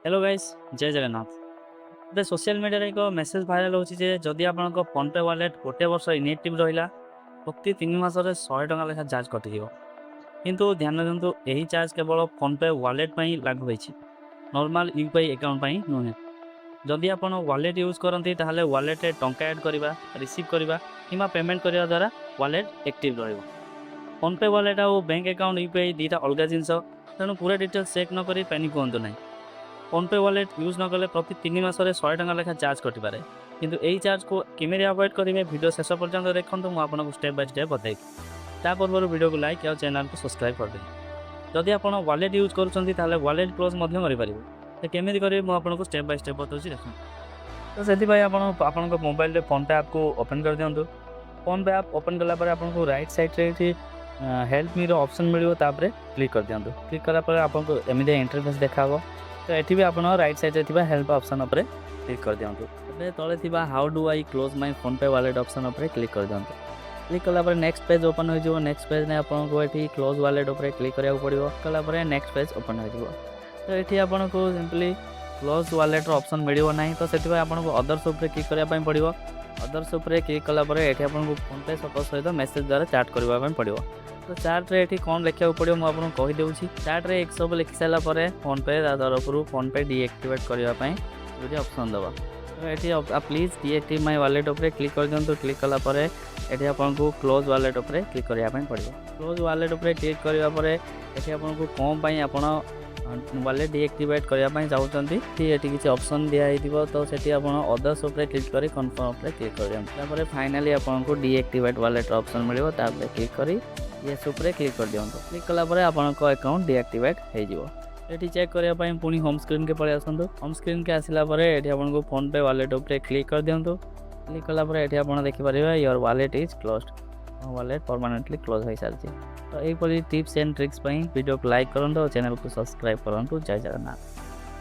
Hello guys जय जगन्नाथ। ଏବେ social ମିଡ଼ିଆରେ ଏକ ମେସେଜ ଭାଇରାଲ ହେଉଛି ଯେ ଯଦି ଆପଣଙ୍କ ଫୋନ୍ପେ ୱାଲେଟ୍ ଗୋଟେ ବର୍ଷ ଇନଏକ୍ଟିଭ୍ ରହିଲା ପ୍ରତି 3 ମାସରେ 100 ଟଙ୍କା ଲେଖା ଚାର୍ଜ କଟିଯିବ। କିନ୍ତୁ ଧ୍ୟାନ ଦିଅନ୍ତୁ ଏହି ଚାର୍ଜ କେବଳ ଫୋନ୍ପେ ୱାଲେଟ୍ ପାଇଁ ଲାଗୁ ହୋଇଛି, ନର୍ମାଲ ୟୁପିଆଇ ଆକାଉଣ୍ଟ ପାଇଁ ନୁହେଁ। ଯଦି ଆପଣ ୱାଲେଟ୍ ୟୁଜ୍ କରନ୍ତି ତାହେଲେ ୱାଲେଟ୍ରେ ଟଙ୍କା ଆଡ଼୍ କରିବା, ରିସିଭ୍ କରିବା କିମ୍ବା ପେମେଣ୍ଟ କରିବା ଦ୍ୱାରା ୱାଲେଟ୍ ଆକ୍ଟିଭ୍ ରହିବ। ଫୋନ୍ପେ ୱାଲେଟ୍ ଆଉ ବ୍ୟାଙ୍କ ଆକାଉଣ୍ଟ ୟୁପିଆଇ ଦୁଇଟା ଅଲଗା ଜିନିଷ, ତେଣୁ ପୁରା ଡିଟେଲ୍ସ ଚେକ୍ ନ କରି ପ୍ୟାନିକ୍ ହୁଅନ୍ତୁ ନାହିଁ। ଫୋନ୍ପେ ୱାଲେଟ୍ ୟୁଜ୍ ନ କଲେ ପ୍ରତି 3 ମାସରେ 100 ଟଙ୍କା ଲେଖା ଚାର୍ଜ କଟିପାରେ। କିନ୍ତୁ ଏହି ଚାର୍ଜକୁ କେମିତି ଆଭଏଡ଼୍ କରିବେ ଭିଡ଼ିଓ ଶେଷ ପର୍ଯ୍ୟନ୍ତ ଦେଖନ୍ତୁ, ମୁଁ ଆପଣଙ୍କୁ ଷ୍ଟେପ୍ ବାଇ ଷ୍ଟେପ୍ ବତାଇବି। ତା ପୂର୍ବରୁ ଭିଡ଼ିଓକୁ ଲାଇକ୍ ଆଉ ଚ୍ୟାନେଲକୁ ସବସ୍କ୍ରାଇବ୍ କରିଦେବେ। ଯଦି ଆପଣ ୱାଲେଟ୍ ୟୁଜ୍ କରୁଛନ୍ତି ତାହେଲେ ୱାଲେଟ୍ କ୍ଲୋଜ୍ ମଧ୍ୟ କରିପାରିବେ। ତ କେମିତି କରିବେ ମୁଁ ଆପଣଙ୍କୁ ଷ୍ଟେପ୍ ବାଇ ଷ୍ଟେପ୍ ବତାଉଛି ଦେଖନ୍ତୁ। ତ ସେଥିପାଇଁ ଆପଣଙ୍କ ମୋବାଇଲରେ ଫୋନ୍ପେ ଆପ୍କୁ ଓପନ୍ କରିଦିଅନ୍ତୁ। ଫୋନ୍ପେ ଆପ୍ ଓପନ୍ କଲା ପରେ ଆପଣଙ୍କୁ ରାଇଟ୍ ସାଇଡ଼୍ରେ ଏଠି ହେଲ୍ପ ମିର ଅପସନ୍ ମିଳିବ, ତାପରେ କ୍ଲିକ୍ କରିଦିଅନ୍ତୁ। କ୍ଲିକ୍ କଲା ପରେ ଆପଣଙ୍କୁ ଏମିତି ଇଣ୍ଟରଫେସ୍ ଦେଖାହେବ। ତ ଏଠି ବି ଆପଣ ରାଇଟ୍ ସାଇଡ଼୍ରେ ଥିବା ହେଲ୍ପ ଅପସନ୍ ଉପରେ କ୍ଲିକ୍ କରିଦିଅନ୍ତୁ। ଏବେ ତଳେ ଥିବା how do I close my PhonePe wallet option ଉପରେ କ୍ଲିକ୍ କରିଦିଅନ୍ତୁ। କ୍ଲିକ୍ କଲା ପରେ ନେକ୍ସଟ ପେଜ୍ ଓପନ୍ ହୋଇଯିବ। ନେକ୍ସଟ ପେଜ୍ରେ ଆପଣଙ୍କୁ ଏଠି କ୍ଲୋଜ୍ ୱାଲେଟ୍ ଉପରେ କ୍ଲିକ୍ କରିବାକୁ ପଡ଼ିବ। କଲା ପରେ ନେକ୍ସଟ ପେଜ୍ ଓପନ୍ ହୋଇଯିବ। ତ ଏଠି ଆପଣଙ୍କୁ ସିମ୍ପଲି କ୍ଲୋଜ୍ ୱାଲେଟ୍ର ଅପସନ୍ ମିଳିବ ନାହିଁ, ତ ସେଥିପାଇଁ ଆପଣଙ୍କୁ ଅଦର୍ସ ଉପରେ କ୍ଲିକ୍ କରିବା ପାଇଁ ପଡ଼ିବ। ଅଦର୍ସ ଉପରେ କ୍ଲିକ୍ କଲା ପରେ ଏଠି ଆପଣଙ୍କୁ ଫୋନ୍ପେ ସହିତ ମେସେଜ୍ ଦ୍ୱାରା ଚାଟ୍ କରିବା ପାଇଁ ପଡ଼ିବ। ତ ଚାର୍ଟରେ ଏଠି କ'ଣ ଲେଖିବାକୁ ପଡ଼ିବ ମୁଁ ଆପଣଙ୍କୁ କହିଦେଉଛି। ଚାର୍ଟରେ ଏସବୁ ଲେଖି ସାରିଲା ପରେ ଫୋନ୍ପେ ତା ତରଫରୁ ଫୋନ୍ପେ ଡିଆକ୍ଟିଭେଟ୍ କରିବା ପାଇଁ ଗୋଟେ ଅପସନ୍ ଦେବ। ତ ଏଠି ପ୍ଲିଜ୍ ଡିଆକ୍ଟିଭ୍ ମାଇ ୱାଲେଟ୍ ଉପରେ କ୍ଲିକ୍ କରିଦିଅନ୍ତୁ। କ୍ଲିକ୍ କଲା ପରେ ଏଠି ଆପଣଙ୍କୁ କ୍ଲୋଜ୍ ୱାଲେଟ୍ ଉପରେ କ୍ଲିକ୍ କରିବା ପାଇଁ ପଡ଼ିବ। କ୍ଲୋଜ୍ ୱାଲେଟ୍ ଉପରେ କ୍ଲିକ୍ କରିବା ପରେ ଏଠି ଆପଣଙ୍କୁ କ'ଣ ପାଇଁ ଆପଣ ୱାଲେଟ୍ ଡିଆକ୍ଟିଭେଟ୍ କରିବା ପାଇଁ ଚାହୁଁଛନ୍ତି ଏଠି କିଛି ଅପସନ୍ ଦିଆହେଇଥିବ। ତ ସେଠି ଆପଣ ଅଦର୍ସ ଉପରେ କ୍ଲିକ୍ କରି କନଫର୍ମ ଉପରେ କ୍ଲିକ୍ କରିଦିଅନ୍ତୁ। ତାପରେ ଫାଇନାଲି ଆପଣଙ୍କୁ ଡିଆକ୍ଟିଭେଟ୍ ୱାଲେଟ୍ର ଅପସନ୍ ମିଳିବ, ତାପରେ କ୍ଲିକ୍ କରି ୟେସ୍ ଉପରେ କ୍ଲିକ୍ କରିଦିଅନ୍ତୁ। କ୍ଲିକ୍ କଲା ପରେ ଆପଣଙ୍କ ଆକାଉଣ୍ଟ ଡିଆକ୍ଟିଭେଟ୍ ହେଇଯିବ। ଏଠି ଚେକ୍ କରିବା ପାଇଁ ପୁଣି ହୋମ୍ ସ୍କ୍ରିନ୍କେ ପଳେଇ ଆସନ୍ତୁ। ହୋମ୍ ସ୍କ୍ରିନ୍କେ ଆସିଲା ପରେ ଏଠି ଆପଣଙ୍କୁ ଫୋନ୍ପେ ୱାଲେଟ୍ ଉପରେ କ୍ଲିକ୍ କରିଦିଅନ୍ତୁ। କ୍ଲିକ୍ କଲା ପରେ ଏଠି ଆପଣ ଦେଖିପାରିବେ your wallet is closed. Wallet permanently close ହୋଇସାରିଛି। ତ ଏହିପରି ଟିପ୍ସ ଆଣ୍ଡ ଟ୍ରିକ୍ସ ପାଇଁ ଭିଡ଼ିଓକୁ ଲାଇକ୍ କରନ୍ତୁ ଆଉ ଚ୍ୟାନେଲକୁ ସବସ୍କ୍ରାଇବ୍ କରନ୍ତୁ। ଜୟ ଜଗନ୍ନାଥ।